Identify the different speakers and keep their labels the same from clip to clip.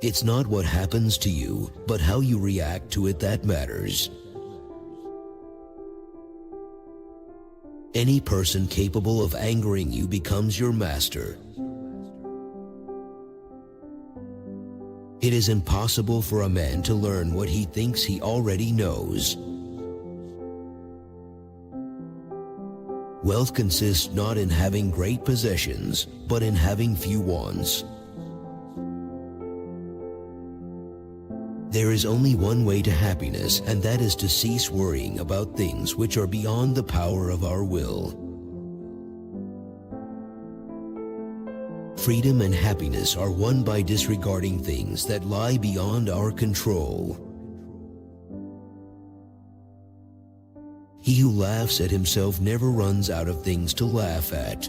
Speaker 1: It's not what happens to you, but how you react to it that matters. Any person capable of angering you becomes your master. It is impossible for a man to learn what he thinks he already knows. Wealth consists not in having great possessions, but in having few wants. There is only one way to happiness, and that is to cease worrying about things which are beyond the power of our will. Freedom and happiness are won by disregarding things that lie beyond our control. He who laughs at himself never runs out of things to laugh at.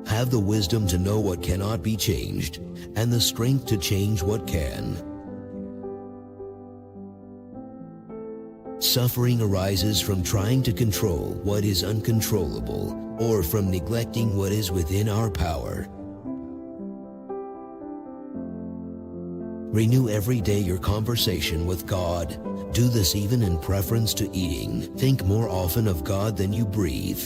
Speaker 1: Have the wisdom to know what cannot be changed, and the strength to change what can. Suffering arises from trying to control what is uncontrollable, or from neglecting what is within our power. Renew every day your conversation with God. Do this even in preference to eating. Think more often of God than you breathe.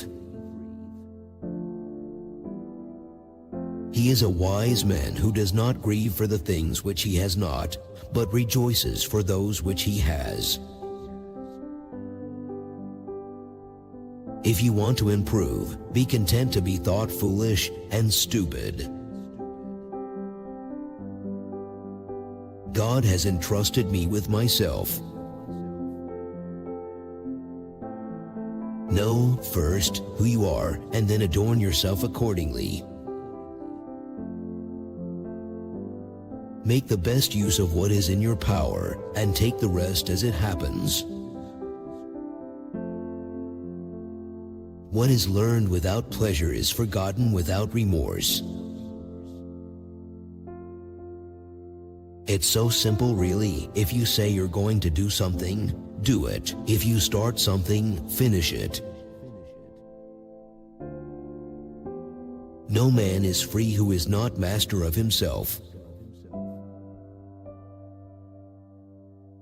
Speaker 1: He is a wise man who does not grieve for the things which he has not, but rejoices for those which he has. If you want to improve, be content to be thought foolish and stupid. God has entrusted me with myself. Know first who you are, and then adorn yourself accordingly. Make the best use of what is in your power, and take the rest as it happens. What is learned without pleasure is forgotten without remorse. It's so simple, really. If you say you're going to do something, do it. If you start something, finish it. No man is free who is not master of himself.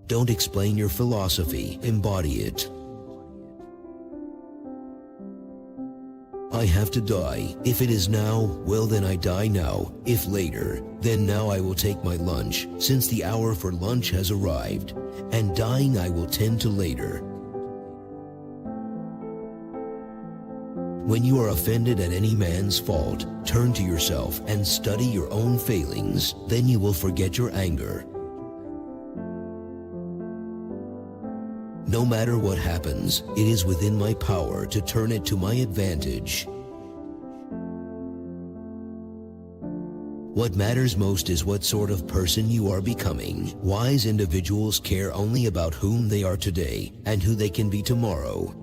Speaker 1: Don't explain your philosophy, embody it. I have to die. If it is now, well then I die now. If later, then now I will take my lunch, since the hour for lunch has arrived, and dying I will tend to later. When you are offended at any man's fault, turn to yourself and study your own failings. Then you will forget your anger. No matter what happens, it is within my power to turn it to my advantage. What matters most is what sort of person you are becoming. Wise individuals care only about whom they are today and who they can be tomorrow.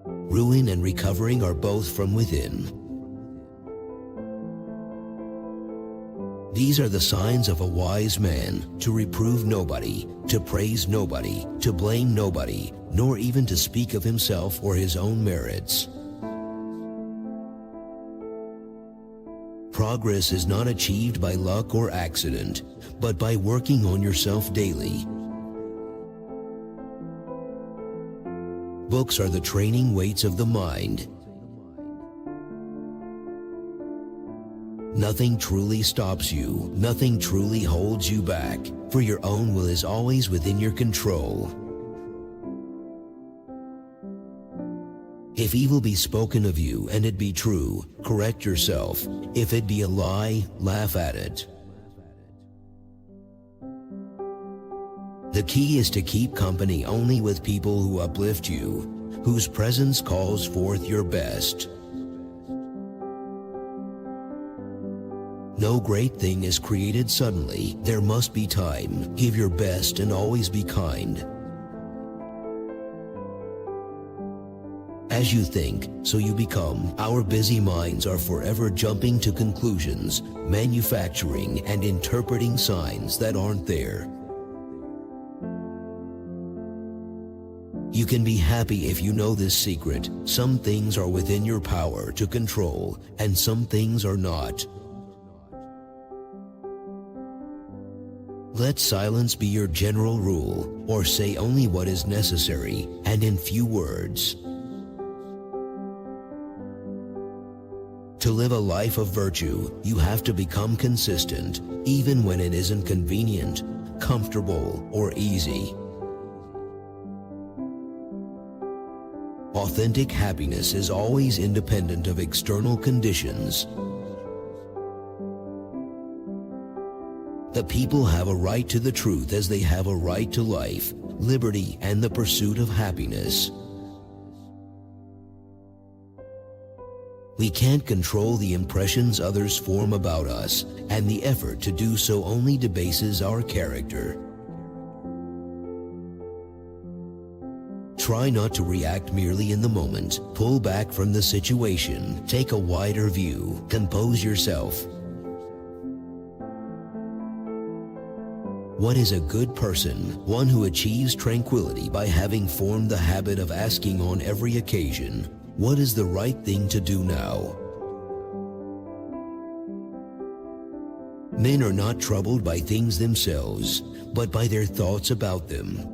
Speaker 1: Ruin and recovering are both from within. These are the signs of a wise man: to reprove nobody, to praise nobody, to blame nobody, nor even to speak of himself or his own merits. Progress is not achieved by luck or accident, but by working on yourself daily. Books are the training weights of the mind. Nothing truly stops you, nothing truly holds you back, for your own will is always within your control. If evil be spoken of you and it be true, correct yourself. If it be a lie, laugh at it. The key is to keep company only with people who uplift you, whose presence calls forth your best. No great thing is created suddenly. There must be time. Give your best and always be kind. As you think, so you become. Our busy minds are forever jumping to conclusions, manufacturing and interpreting signs that aren't there. You can be happy if you know this secret. Some things are within your power to control, and some things are not. Let silence be your general rule, or say only what is necessary, and in few words. To live a life of virtue, you have to become consistent, even when it isn't convenient, comfortable, or easy. Authentic happiness is always independent of external conditions. The people have a right to the truth as they have a right to life, liberty, and the pursuit of happiness. We can't control the impressions others form about us, and the effort to do so only debases our character. Try not to react merely in the moment. Pull back from the situation. Take a wider view. Compose yourself. What is a good person? One who achieves tranquility by having formed the habit of asking on every occasion, what is the right thing to do now? Men are not troubled by things themselves, but by their thoughts about them.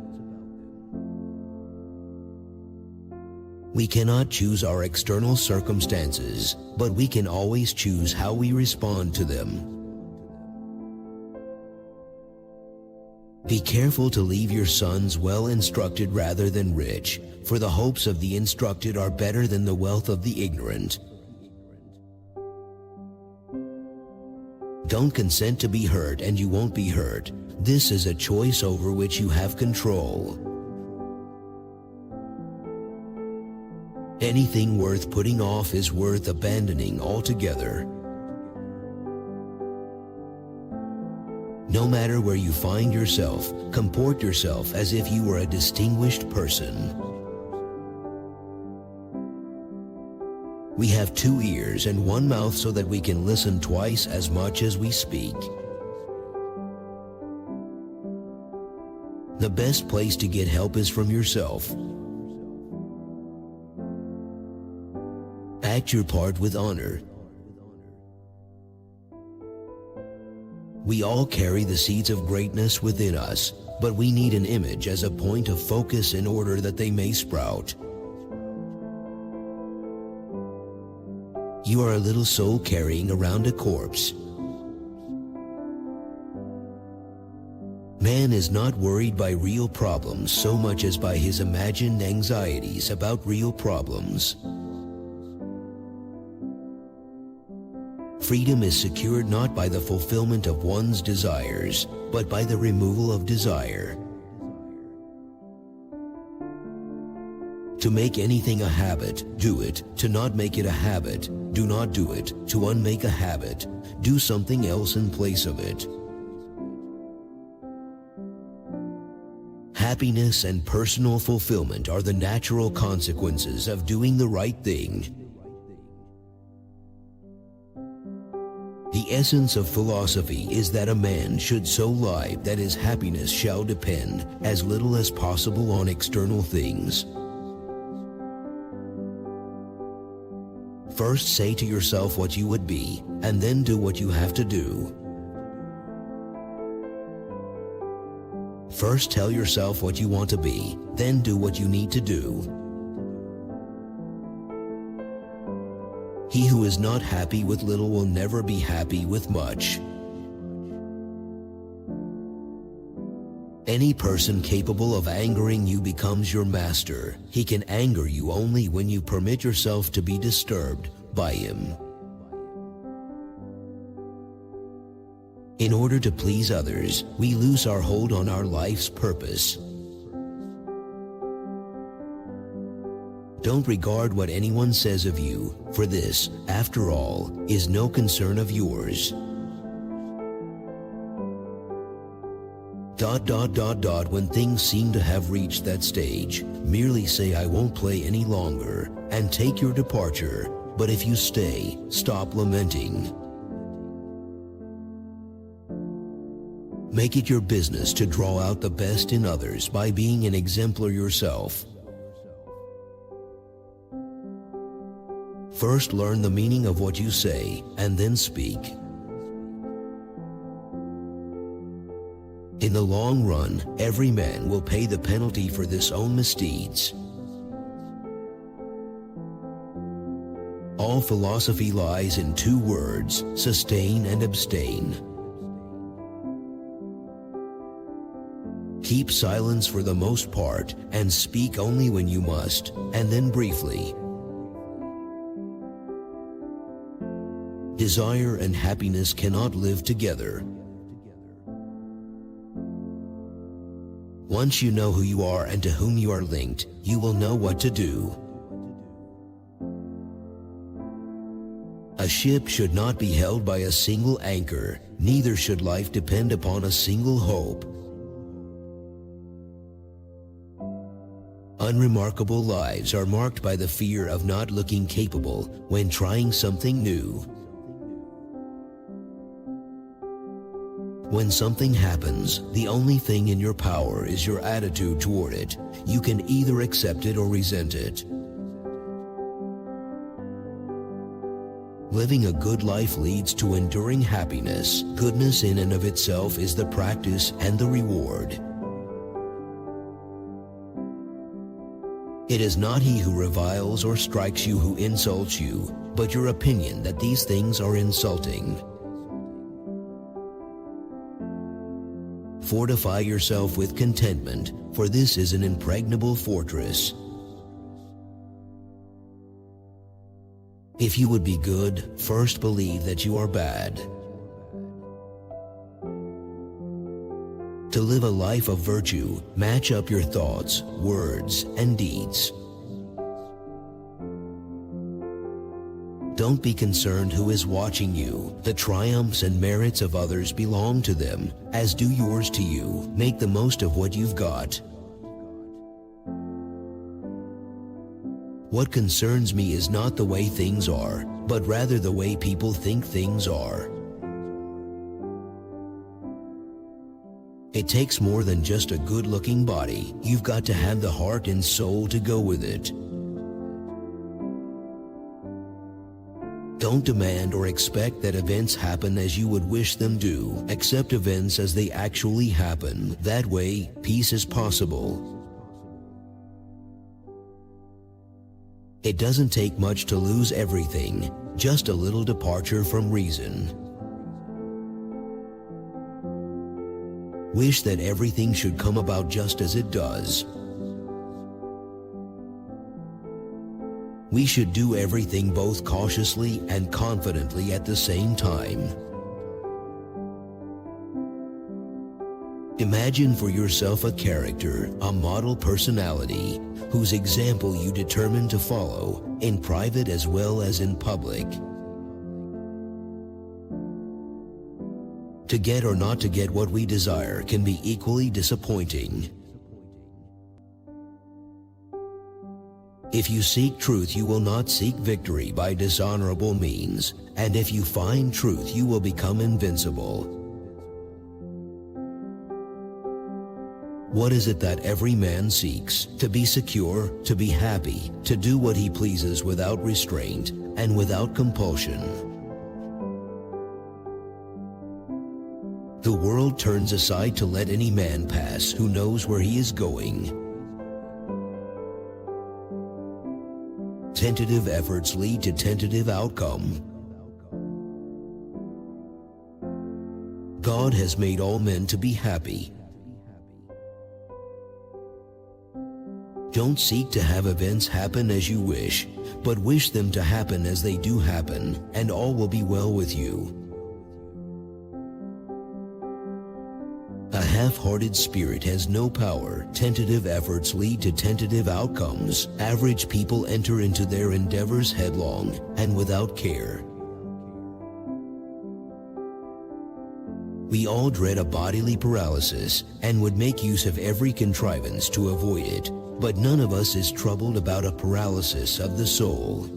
Speaker 1: We cannot choose our external circumstances, but we can always choose how we respond to them. Be careful to leave your sons well instructed rather than rich, for the hopes of the instructed are better than the wealth of the ignorant. Don't consent to be hurt and you won't be hurt. This is a choice over which you have control. Anything worth putting off is worth abandoning altogether. No matter where you find yourself, comport yourself as if you were a distinguished person. We have 2 ears and 1 mouth so that we can listen twice as much as we speak. The best place to get help is from yourself. Act your part with honor. We all carry the seeds of greatness within us, but we need an image as a point of focus in order that they may sprout. You are a little soul carrying around a corpse. Man is not worried by real problems so much as by his imagined anxieties about real problems. Freedom is secured not by the fulfillment of one's desires, but by the removal of desire. To make anything a habit, do it. To not make it a habit, do not do it. To unmake a habit, do something else in place of it. Happiness and personal fulfillment are the natural consequences of doing the right thing. The essence of philosophy is that a man should so live that his happiness shall depend as little as possible on external things. First say to yourself what you would be, and then do what you have to do. First tell yourself what you want to be, then do what you need to do. He who is not happy with little will never be happy with much. Any person capable of angering you becomes your master. He can anger you only when you permit yourself to be disturbed by him. In order to please others, we lose our hold on our life's purpose. Don't regard what anyone says of you, for this, after all, is no concern of yours. ... When things seem to have reached that stage, merely say I won't play any longer, and take your departure, but if you stay, stop lamenting. Make it your business to draw out the best in others by being an exemplar yourself. First learn the meaning of what you say, and then speak. In the long run, every man will pay the penalty for this own misdeeds. All philosophy lies in two words: sustain and abstain. Keep silence for the most part, and speak only when you must, and then briefly. Desire and happiness cannot live together. Once you know who you are and to whom you are linked, you will know what to do. A ship should not be held by a single anchor, neither should life depend upon a single hope. Unremarkable lives are marked by the fear of not looking capable when trying something new. When something happens, the only thing in your power is your attitude toward it. You can either accept it or resent it. Living a good life leads to enduring happiness. Goodness in and of itself is the practice and the reward. It is not he who reviles or strikes you who insults you, but your opinion that these things are insulting. Fortify yourself with contentment, for this is an impregnable fortress. If you would be good, first believe that you are bad. To live a life of virtue, match up your thoughts, words, and deeds. Don't be concerned who is watching you. The triumphs and merits of others belong to them, as do yours to you. Make the most of what you've got. What concerns me is not the way things are, but rather the way people think things are. It takes more than just a good-looking body. You've got to have the heart and soul to go with it. Don't demand or expect that events happen as you would wish them to. Accept events as they actually happen. That way, peace is possible. It doesn't take much to lose everything, just a little departure from reason. Wish that everything should come about just as it does. We should do everything both cautiously and confidently at the same time. Imagine for yourself a character, a model personality, whose example you determine to follow, in private as well as in public. To get or not to get what we desire can be equally disappointing. If you seek truth, you will not seek victory by dishonorable means, and if you find truth, you will become invincible. What is it that every man seeks? To be secure, to be happy, to do what he pleases without restraint and without compulsion. The world turns aside to let any man pass who knows where he is going. Tentative efforts lead to tentative outcome. God has made all men to be happy. Don't seek to have events happen as you wish, but wish them to happen as they do happen, and all will be well with you. A half-hearted spirit has no power. Tentative efforts lead to tentative outcomes. Average people enter into their endeavors headlong and without care. We all dread a bodily paralysis and would make use of every contrivance to avoid it, but none of us is troubled about a paralysis of the soul.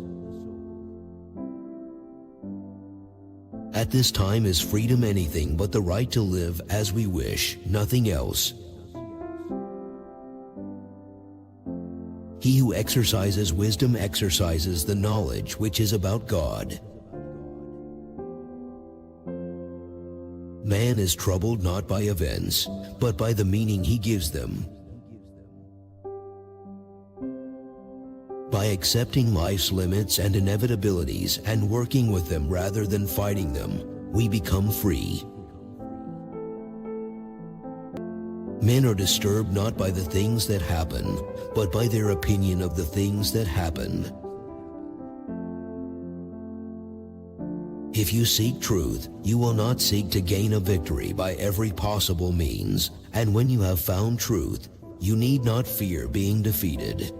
Speaker 1: At this time is freedom anything but the right to live as we wish, nothing else. He He who exercises wisdom exercises the knowledge which is about God. Man is troubled not by events, but by the meaning he gives them. By accepting life's limits and inevitabilities and working with them rather than fighting them, we become free. Men are disturbed not by the things that happen, but by their opinion of the things that happen. If you seek truth, you will not seek to gain a victory by every possible means, and when you have found truth, you need not fear being defeated.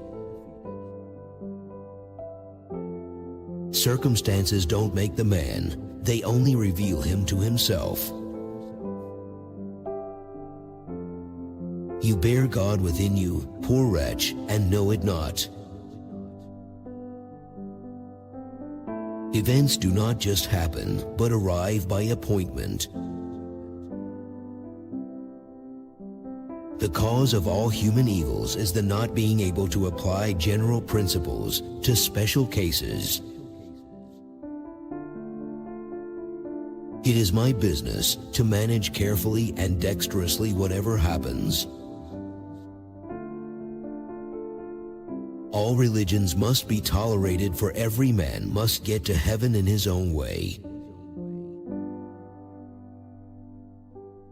Speaker 1: Circumstances don't make the man, they only reveal him to himself. You bear God within you, poor wretch, and know it not. Events do not just happen, but arrive by appointment. The cause of all human evils is the not being able to apply general principles to special cases. It is my business to manage carefully and dexterously whatever happens. All religions must be tolerated, for every man must get to heaven in his own way.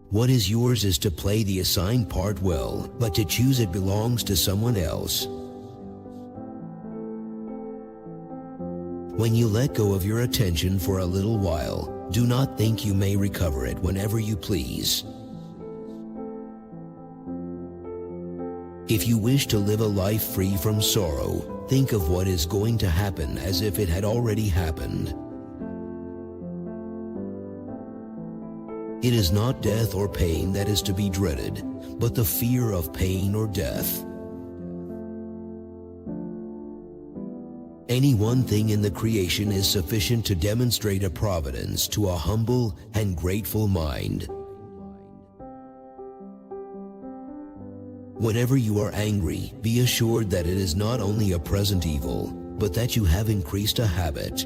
Speaker 1: What is yours is to play the assigned part well, but to choose it belongs to someone else. When you let go of your attention for a little while, do not think you may recover it whenever you please. If you wish to live a life free from sorrow, think of what is going to happen as if it had already happened. It is not death or pain that is to be dreaded, but the fear of pain or death. Any one thing in the creation is sufficient to demonstrate a providence to a humble and grateful mind. Whenever you are angry, be assured that it is not only a present evil, but that you have increased a habit.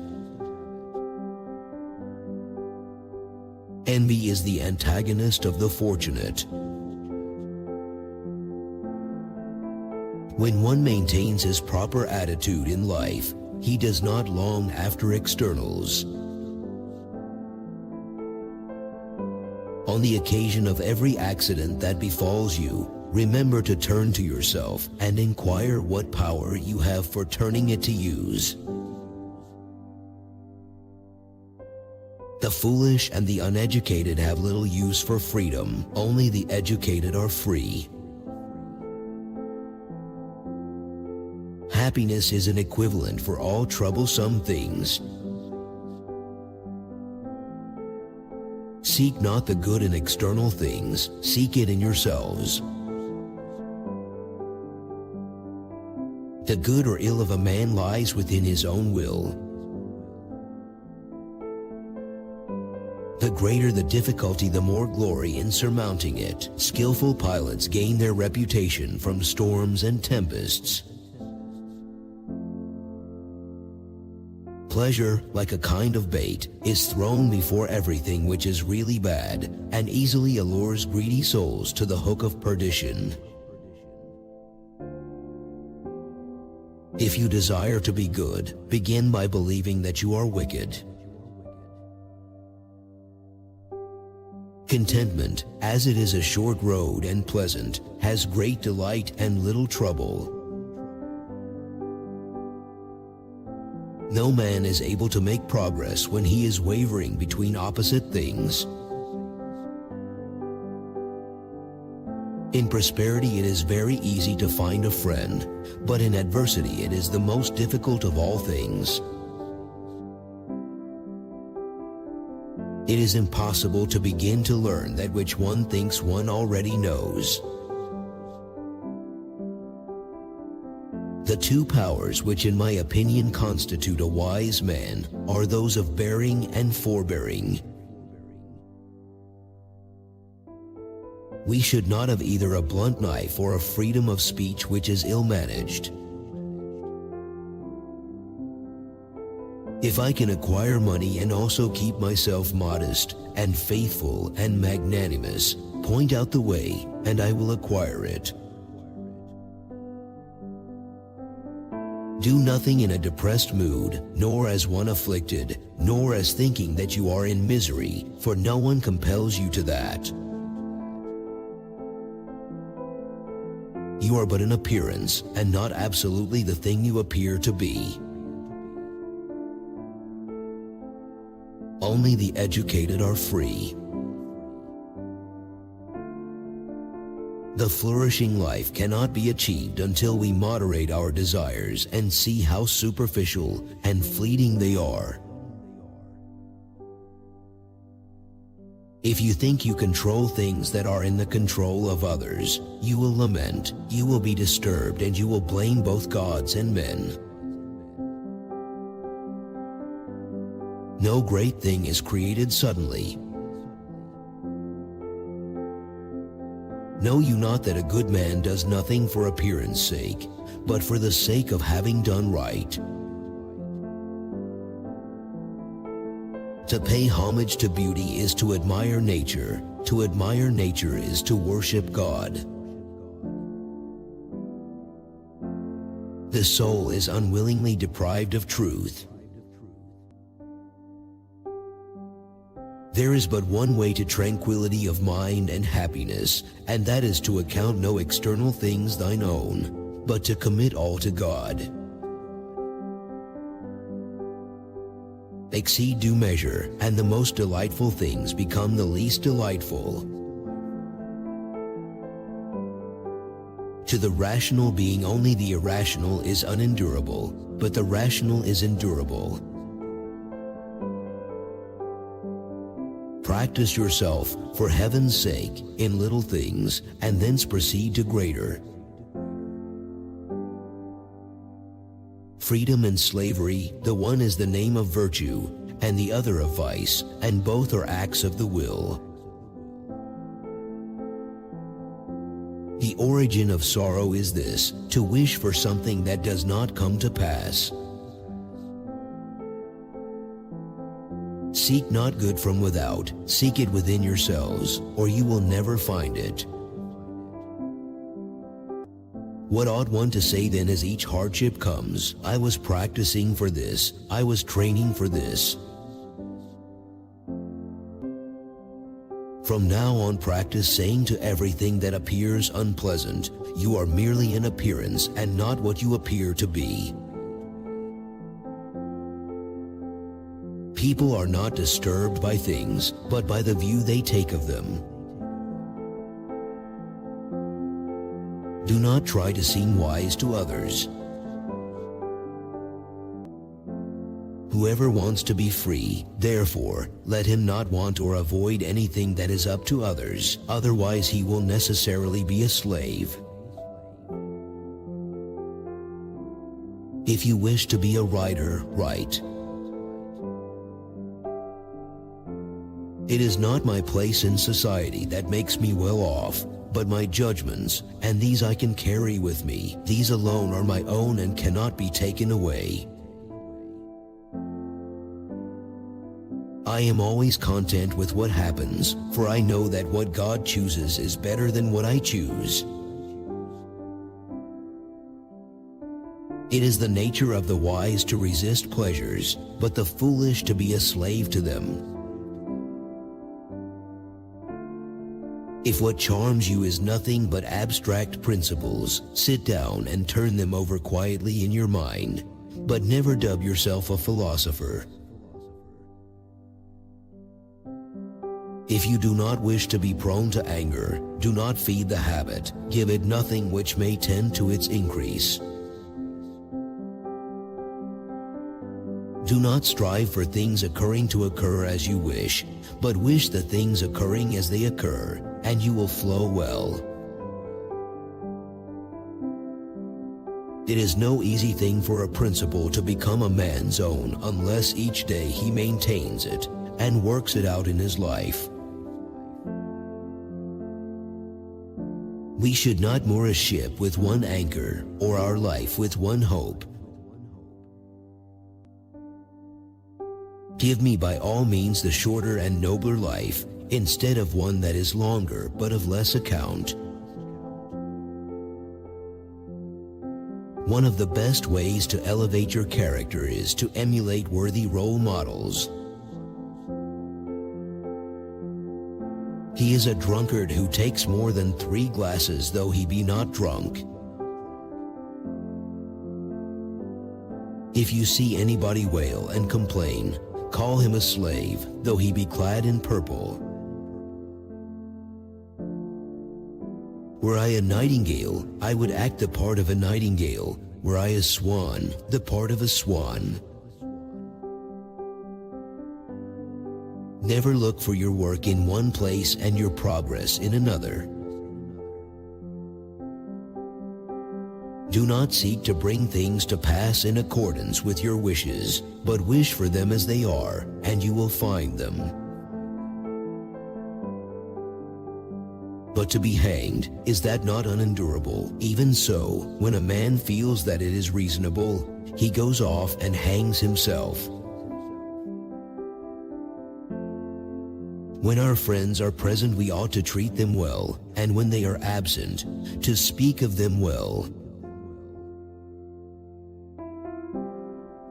Speaker 1: Envy is the antagonist of the fortunate. When one maintains his proper attitude in life, he does not long after externals. On the occasion of every accident that befalls you, remember to turn to yourself and inquire what power you have for turning it to use. The foolish and the uneducated have little use for freedom. Only the educated are free. Happiness is an equivalent for all troublesome things. Seek not the good in external things, seek it in yourselves. The good or ill of a man lies within his own will. The greater the difficulty, the more glory in surmounting it. Skillful pilots gain their reputation from storms and tempests. Pleasure, like a kind of bait, is thrown before everything which is really bad, and easily allures greedy souls to the hook of perdition. If you desire to be good, begin by believing that you are wicked. Contentment, as it is a short road and pleasant, has great delight and little trouble. No man is able to make progress when he is wavering between opposite things. In prosperity it is very easy to find a friend, but in adversity it is the most difficult of all things. It is impossible to begin to learn that which one thinks one already knows. The two powers which in my opinion constitute a wise man are those of bearing and forbearing. We should not have either a blunt knife or a freedom of speech which is ill-managed. If I can acquire money and also keep myself modest and faithful and magnanimous, point out the way, and I will acquire it. Do nothing in a depressed mood, nor as one afflicted, nor as thinking that you are in misery, for no one compels you to that. You are but an appearance, and not absolutely the thing you appear to be. Only the educated are free. The flourishing life cannot be achieved until we moderate our desires and see how superficial and fleeting they are. If you think you control things that are in the control of others, you will lament, you will be disturbed, and you will blame both gods and men. No great thing is created suddenly. Know you not that a good man does nothing for appearance sake, but for the sake of having done right? To pay homage to beauty is to admire nature. To admire nature is to worship God. The soul is unwillingly deprived of truth. There is but one way to tranquility of mind and happiness, and that is to account no external things thine own, but to commit all to God. Exceed due measure, and the most delightful things become the least delightful. To the rational being only the irrational is unendurable, but the rational is endurable. Practice yourself, for heaven's sake, in little things, and thence proceed to greater. Freedom and slavery, the one is the name of virtue, and the other of vice, and both are acts of the will. The origin of sorrow is this, to wish for something that does not come to pass. Seek not good from without, seek it within yourselves, or you will never find it. What ought one to say then as each hardship comes? I was practicing for this, I was training for this. From now on practice saying to everything that appears unpleasant, you are merely an appearance and not what you appear to be. People are not disturbed by things, but by the view they take of them. Do not try to seem wise to others. Whoever wants to be free, therefore, let him not want or avoid anything that is up to others, otherwise he will necessarily be a slave. If you wish to be a writer, write. It is not my place in society that makes me well off, but my judgments, and these I can carry with me. These alone are my own and cannot be taken away. I am always content with what happens, for I know that what God chooses is better than what I choose. It is the nature of the wise to resist pleasures, but the foolish to be a slave to them. If what charms you is nothing but abstract principles, sit down and turn them over quietly in your mind, but never dub yourself a philosopher. If you do not wish to be prone to anger, do not feed the habit, give it nothing which may tend to its increase. Do not strive for things occurring to occur as you wish, but wish the things occurring as they occur, and you will flow well. It is no easy thing for a principle to become a man's own unless each day he maintains it and works it out in his life. We should not moor a ship with one anchor, or our life with one hope. Give me by all means the shorter and nobler life, instead of one that is longer but of less account. One of the best ways to elevate your character is to emulate worthy role models. He is a drunkard who takes more than 3 glasses though he be not drunk. If you see anybody wail and complain, call him a slave, though he be clad in purple. Were I a nightingale, I would act the part of a nightingale. Were I a swan, the part of a swan. Never look for your work in one place and your progress in another. Do not seek to bring things to pass in accordance with your wishes, but wish for them as they are, and you will find them. But to be hanged, is that not unendurable? Even so, when a man feels that it is reasonable, he goes off and hangs himself. When our friends are present, we ought to treat them well, and when they are absent, to speak of them well.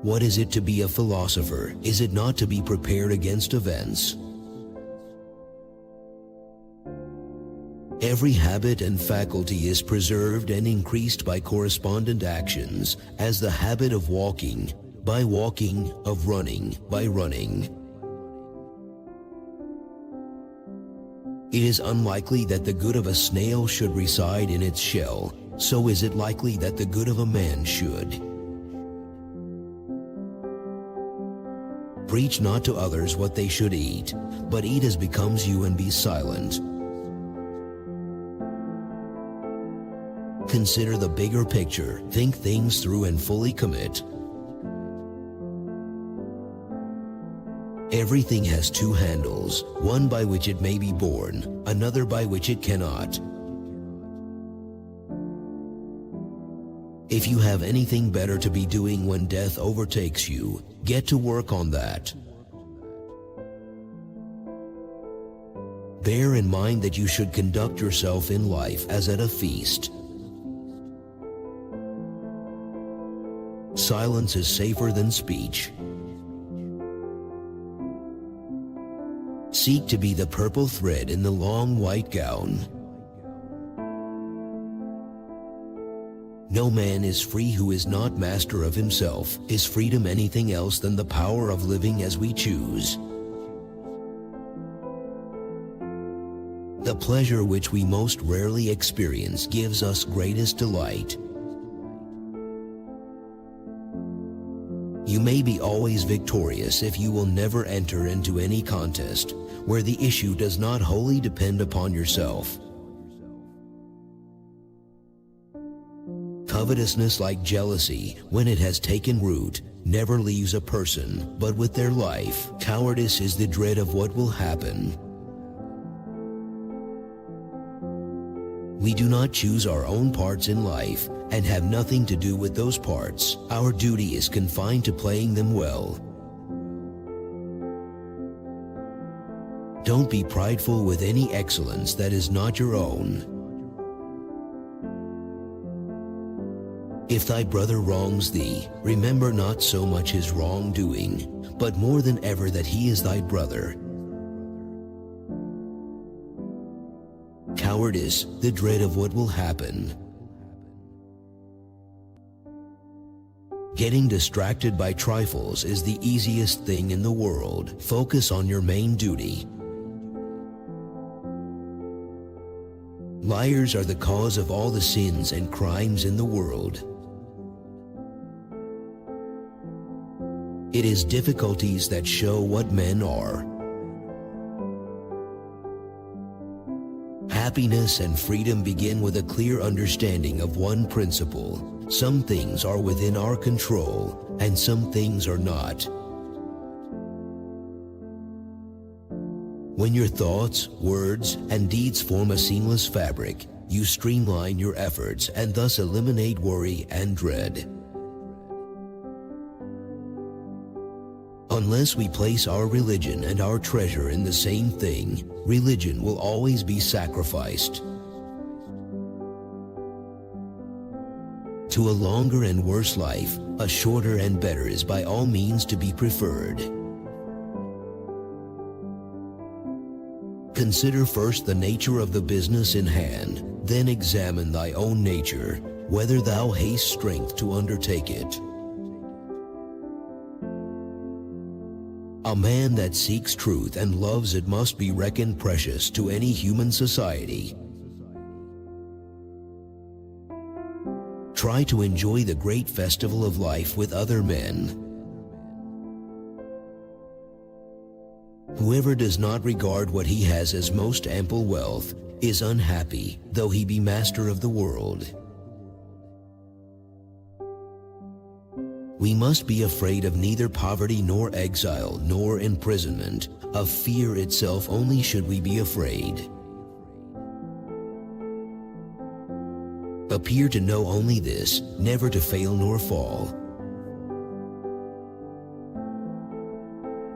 Speaker 1: What is it to be a philosopher? Is it not to be prepared against events? Every habit and faculty is preserved and increased by correspondent actions, as the habit of walking, by walking, of running, by running. It is unlikely that the good of a snail should reside in its shell, so is it likely that the good of a man should. Preach not to others what they should eat, but eat as becomes you and be silent. Consider the bigger picture, think things through and fully commit. Everything has 2 handles, one by which it may be borne, another by which it cannot. If you have anything better to be doing when death overtakes you, get to work on that. Bear in mind that you should conduct yourself in life as at a feast. Silence is safer than speech. Seek to be the purple thread in the long white gown. No man is free who is not master of himself. Is freedom anything else than the power of living as we choose? The pleasure which we most rarely experience gives us greatest delight. You may be always victorious if you will never enter into any contest where the issue does not wholly depend upon yourself. Covetousness, like jealousy, when it has taken root, never leaves a person, but with their life. Cowardice is the dread of what will happen. We do not choose our own parts in life and have nothing to do with those parts. Our duty is confined to playing them well. Don't be prideful with any excellence that is not your own. If thy brother wrongs thee, remember not so much his wrongdoing, but more than ever that he is thy brother. Cowardice, the dread of what will happen. Getting distracted by trifles is the easiest thing in the world. Focus on your main duty. Liars are the cause of all the sins and crimes in the world. It is difficulties that show what men are. Happiness and freedom begin with a clear understanding of one principle. Some things are within our control, and some things are not. When your thoughts, words, and deeds form a seamless fabric, you streamline your efforts and thus eliminate worry and dread. Unless we place our religion and our treasure in the same thing, religion will always be sacrificed. To a longer and worse life, a shorter and better is by all means to be preferred. Consider first the nature of the business in hand, then examine thy own nature, whether thou hast strength to undertake it. A man that seeks truth and loves it must be reckoned precious to any human society. Try to enjoy the great festival of life with other men. Whoever does not regard what he has as most ample wealth is unhappy, though he be master of the world. We must be afraid of neither poverty nor exile nor imprisonment. Of fear itself only should we be afraid. Appear to know only this, never to fail nor fall.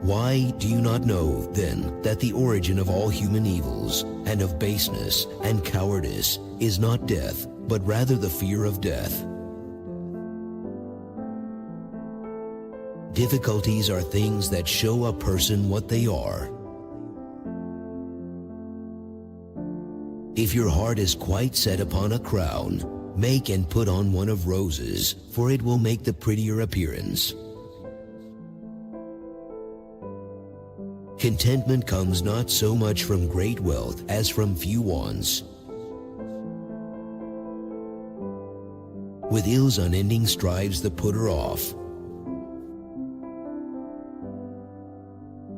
Speaker 1: Why do you not know, then, that the origin of all human evils, and of baseness and cowardice, is not death, but rather the fear of death? Difficulties are things that show a person what they are. If your heart is quite set upon a crown, make and put on one of roses, for it will make the prettier appearance. Contentment comes not so much from great wealth as from few wants. With ills unending strives the putter off.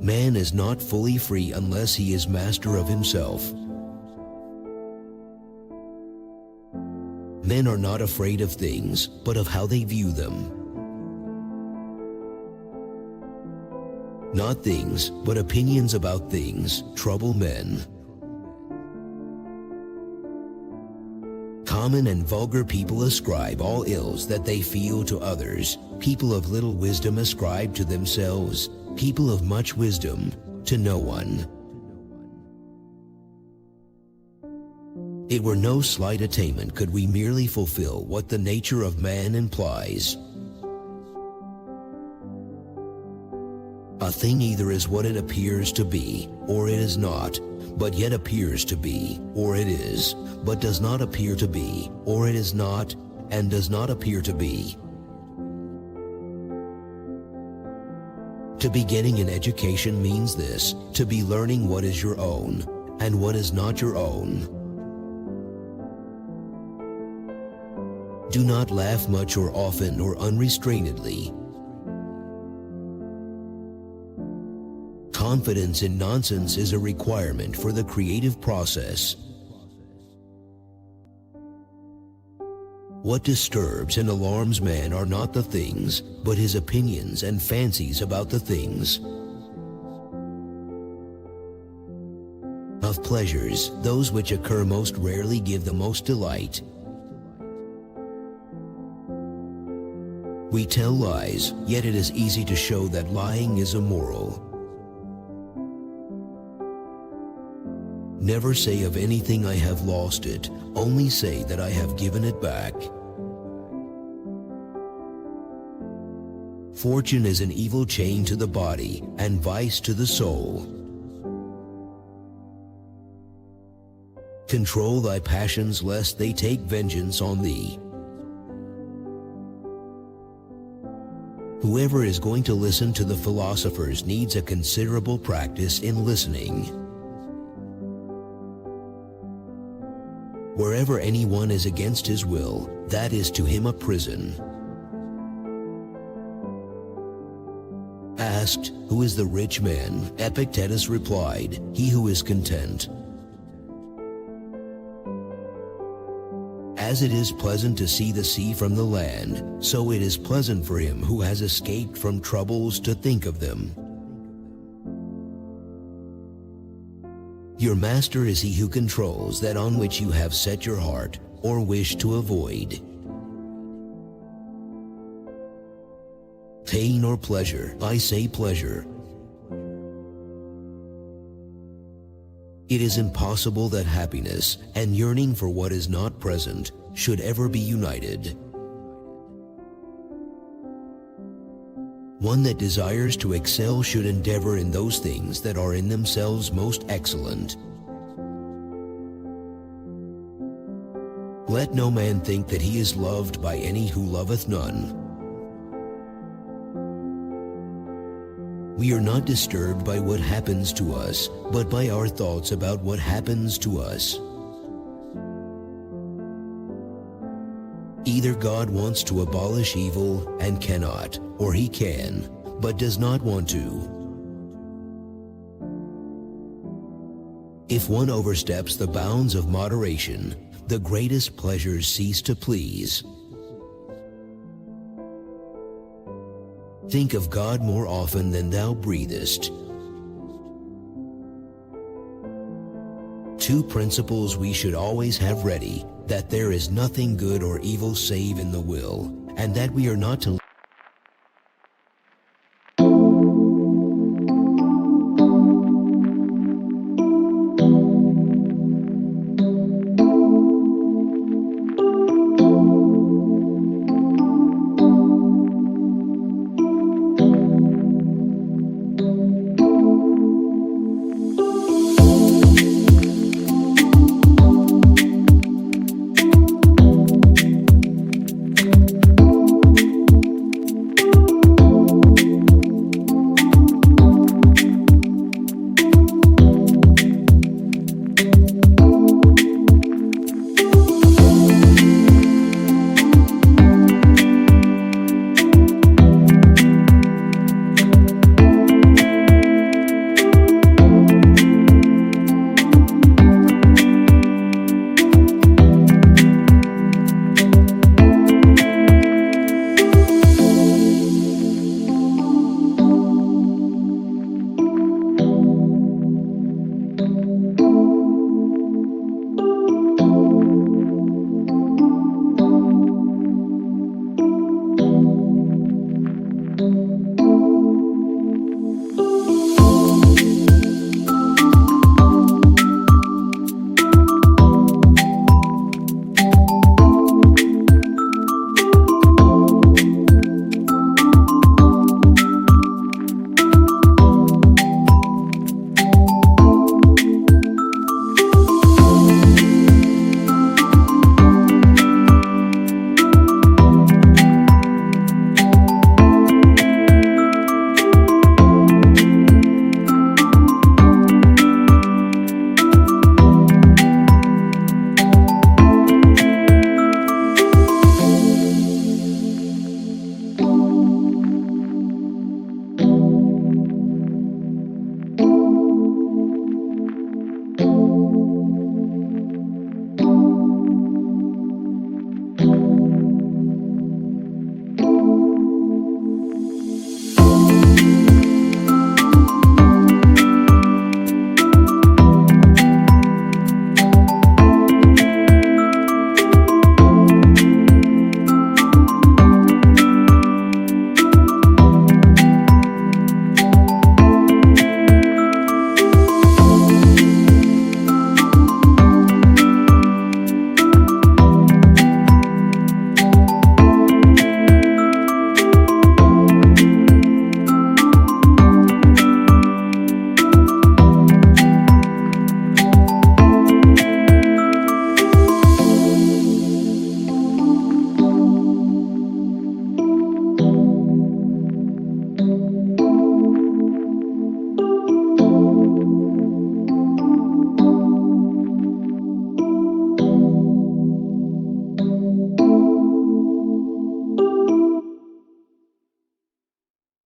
Speaker 1: Man is not fully free unless he is master of himself. Men are not afraid of things, but of how they view them. Not things, but opinions about things, trouble men. Common and vulgar people ascribe all ills that they feel to others. People of little wisdom ascribe to themselves. People of much wisdom to no one. It were no slight attainment could we merely fulfill what the nature of man implies. A thing either is what it appears to be, or it is not, but yet appears to be, or it is, but does not appear to be, or it is not, and does not appear to be. To be getting an education means this, to be learning what is your own, and what is not your own. Do not laugh much or often or unrestrainedly. Confidence in nonsense is a requirement for the creative process. What disturbs and alarms man are not the things, but his opinions and fancies about the things. Of pleasures, those which occur most rarely give the most delight. We tell lies, yet it is easy to show that lying is immoral. Never say of anything I have lost it, only say that I have given it back. Fortune is an evil chain to the body, and vice to the soul. Control thy passions lest they take vengeance on thee. Whoever is going to listen to the philosophers needs a considerable practice in listening. Wherever anyone is against his will, that is to him a prison. Asked, who is the rich man? Epictetus replied, he who is content. As it is pleasant to see the sea from the land, so it is pleasant for him who has escaped from troubles to think of them. Your master is he who controls that on which you have set your heart or wish to avoid. Pain or pleasure? I say pleasure. It is impossible that happiness and yearning for what is not present should ever be united. One that desires to excel should endeavor in those things that are in themselves most excellent. Let no man think that he is loved by any who loveth none. We are not disturbed by what happens to us, but by our thoughts about what happens to us. Either God wants to abolish evil and cannot, or he can, but does not want to. If one oversteps the bounds of moderation, the greatest pleasures cease to please. Think of God more often than thou breathest. Two principles we should always have ready: that there is nothing good or evil save in the will, and that we are not to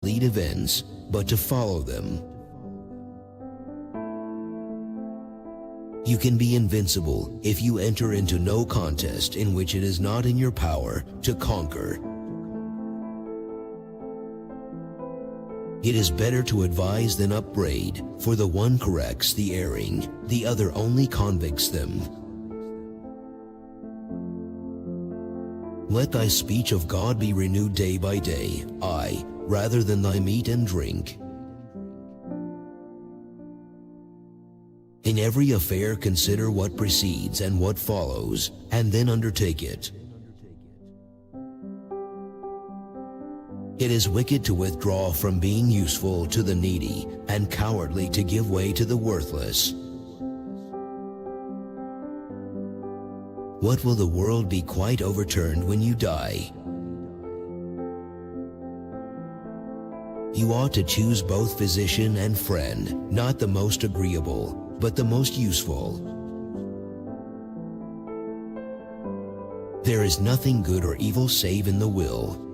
Speaker 1: lead events, but to follow them. You can be invincible if you enter into no contest in which it is not in your power to conquer. It is better to advise than upbraid, for the one corrects the erring, the other only convicts them. Let thy speech of God be renewed day by day, aye, rather than thy meat and drink. In every affair consider what precedes and what follows, and then undertake it. It is wicked to withdraw from being useful to the needy, and cowardly to give way to the worthless. What will the world be quite overturned when you die? You ought to choose both physician and friend, not the most agreeable, but the most useful. There is nothing good or evil save in the will.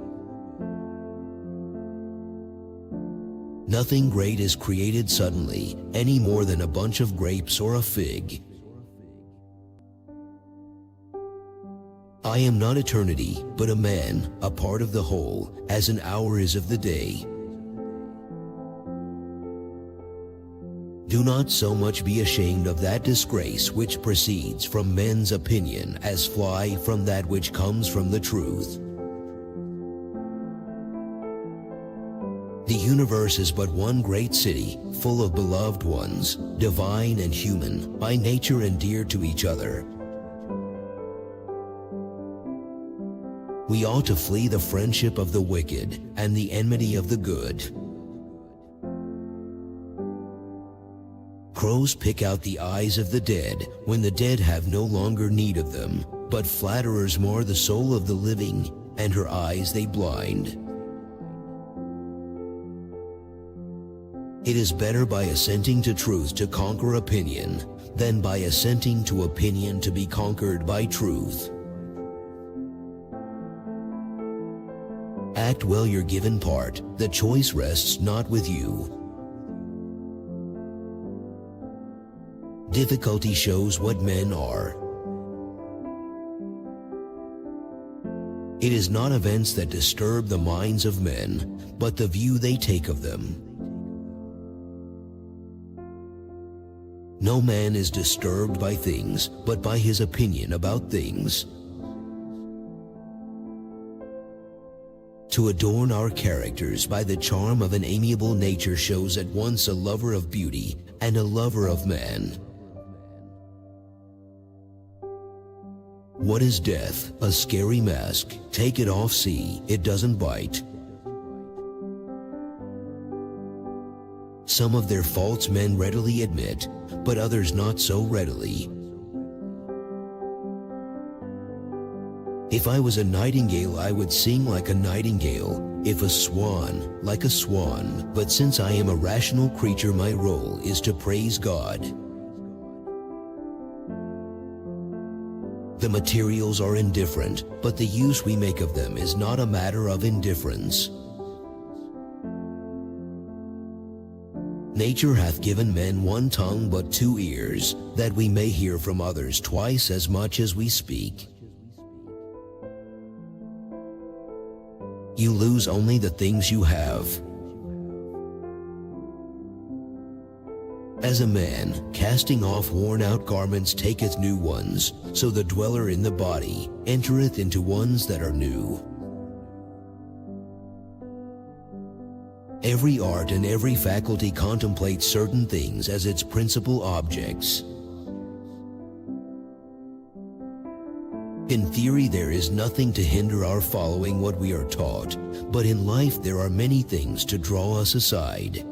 Speaker 1: Nothing great is created suddenly, any more than a bunch of grapes or a fig. I am not eternity, but a man, a part of the whole, as an hour is of the day. Do not so much be ashamed of that disgrace which proceeds from men's opinion as fly from that which comes from the truth. The universe is but one great city, full of beloved ones, divine and human, by nature and dear to each other. We ought to flee the friendship of the wicked and the enmity of the good. Crows pick out the eyes of the dead when the dead have no longer need of them, but flatterers mar the soul of the living, and her eyes they blind. It is better by assenting to truth to conquer opinion, than by assenting to opinion to be conquered by truth. Act well your given part, the choice rests not with you. Difficulty shows what men are. It is not events that disturb the minds of men, but the view they take of them. No man is disturbed by things, but by his opinion about things. To adorn our characters by the charm of an amiable nature shows at once a lover of beauty and a lover of man. What is death? A scary mask. Take it off, see, it doesn't bite. Some of their faults men readily admit, but others not so readily. If I was a nightingale, I would sing like a nightingale, if a swan, like a swan. But since I am a rational creature, my role is to praise God. The materials are indifferent, but the use we make of them is not a matter of indifference. Nature hath given men one tongue but two ears, that we may hear from others twice as much as we speak. You lose only the things you have. As a man, casting off worn-out garments, taketh new ones, so the dweller in the body entereth into ones that are new. Every art and every faculty contemplates certain things as its principal objects. In theory, there is nothing to hinder our following what we are taught, but in life there are many things to draw us aside.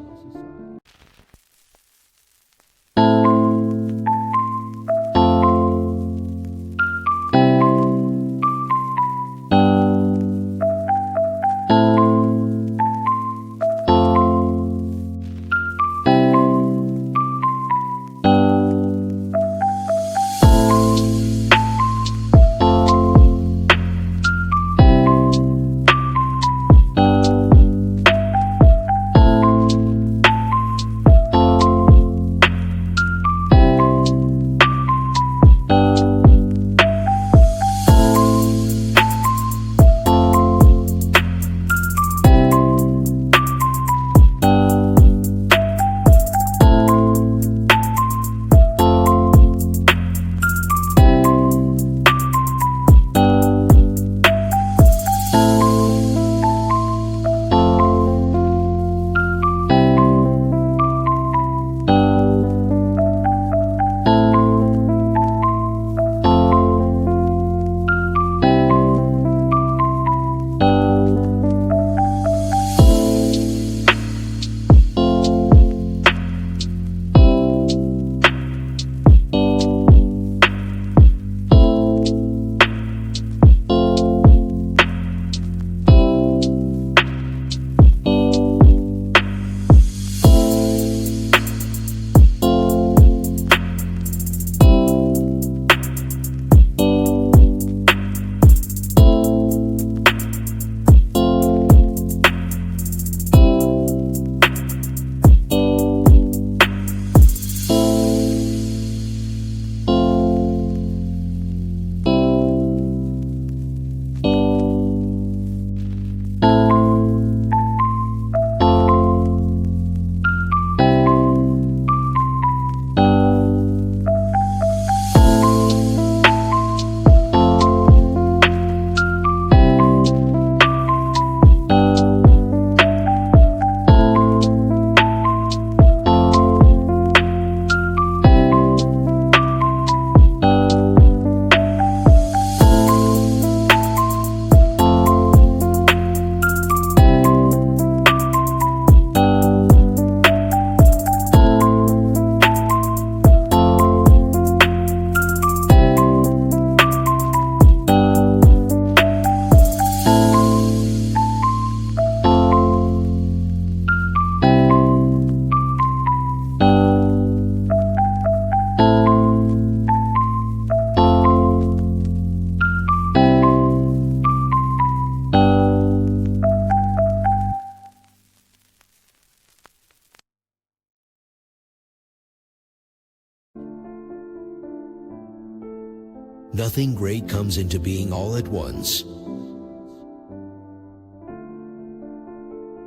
Speaker 1: Nothing great comes into being all at once.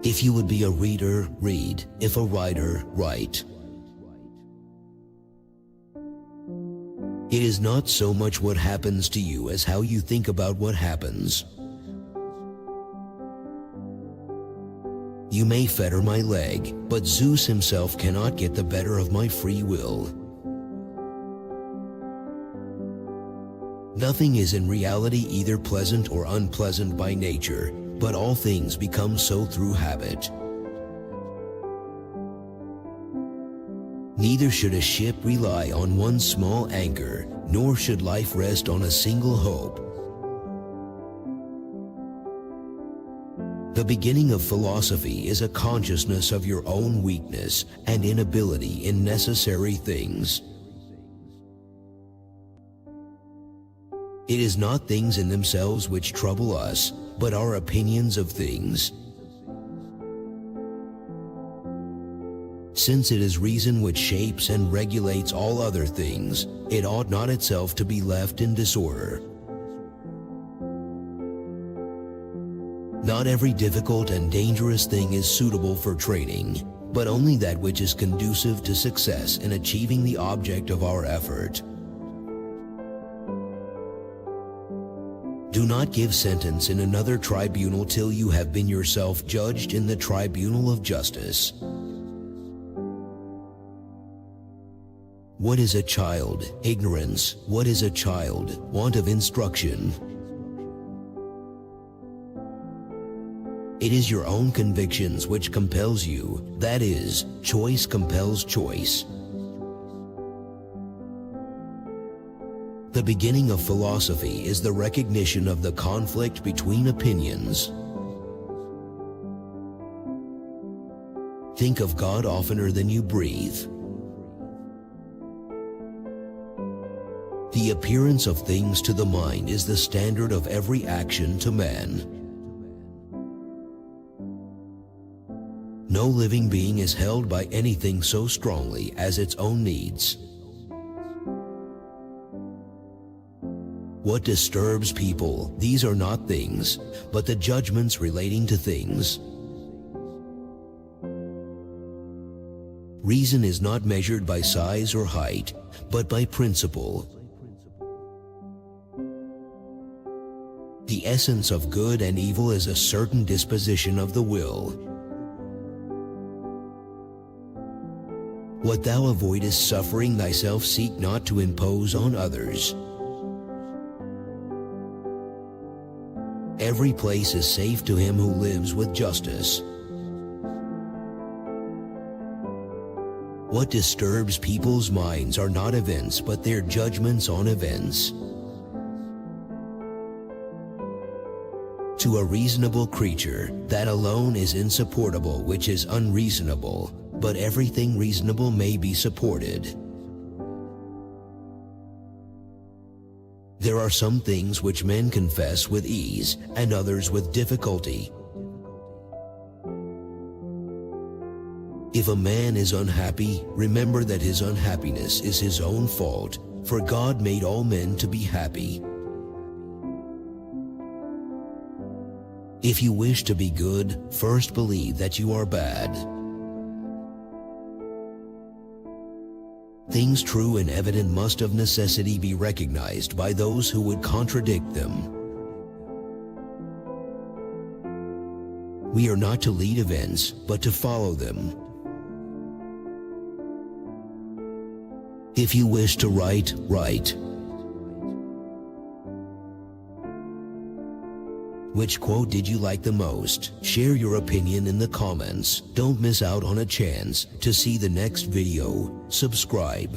Speaker 1: If you would be a reader, read. If a writer, write. It is not so much what happens to you as how you think about what happens. You may fetter my leg, but Zeus himself cannot get the better of my free will. Nothing is in reality either pleasant or unpleasant by nature, but all things become so through habit. Neither should a ship rely on one small anchor, nor should life rest on a single hope. The beginning of philosophy is a consciousness of your own weakness and inability in necessary things. It is not things in themselves which trouble us, but our opinions of things. Since it is reason which shapes and regulates all other things, it ought not itself to be left in disorder. Not every difficult and dangerous thing is suitable for training, but only that which is conducive to success in achieving the object of our effort. Do not give sentence in another tribunal till you have been yourself judged in the tribunal of justice. What is a child? Ignorance. What is a child? Want of instruction. It is your own convictions which compels you, that is, choice compels choice. The beginning of philosophy is the recognition of the conflict between opinions. Think of God oftener than you breathe. The appearance of things to the mind is the standard of every action to man. No living being is held by anything so strongly as its own needs. What disturbs people, these are not things, but the judgments relating to things. Reason is not measured by size or height, but by principle. The essence of good and evil is a certain disposition of the will. What thou avoidest suffering thyself, seek not to impose on others. Every place is safe to him who lives with justice. What disturbs people's minds are not events, but their judgments on events. To a reasonable creature, that alone is insupportable which is unreasonable, but everything reasonable may be supported. There are some things which men confess with ease, and others with difficulty. If a man is unhappy, remember that his unhappiness is his own fault, for God made all men to be happy. If you wish to be good, first believe that you are bad. Things true and evident must of necessity be recognized by those who would contradict them. We are not to lead events, but to follow them. If you wish to write, write. Which quote did you like the most? Share your opinion in the comments. Don't miss out on a chance to see the next video. Subscribe.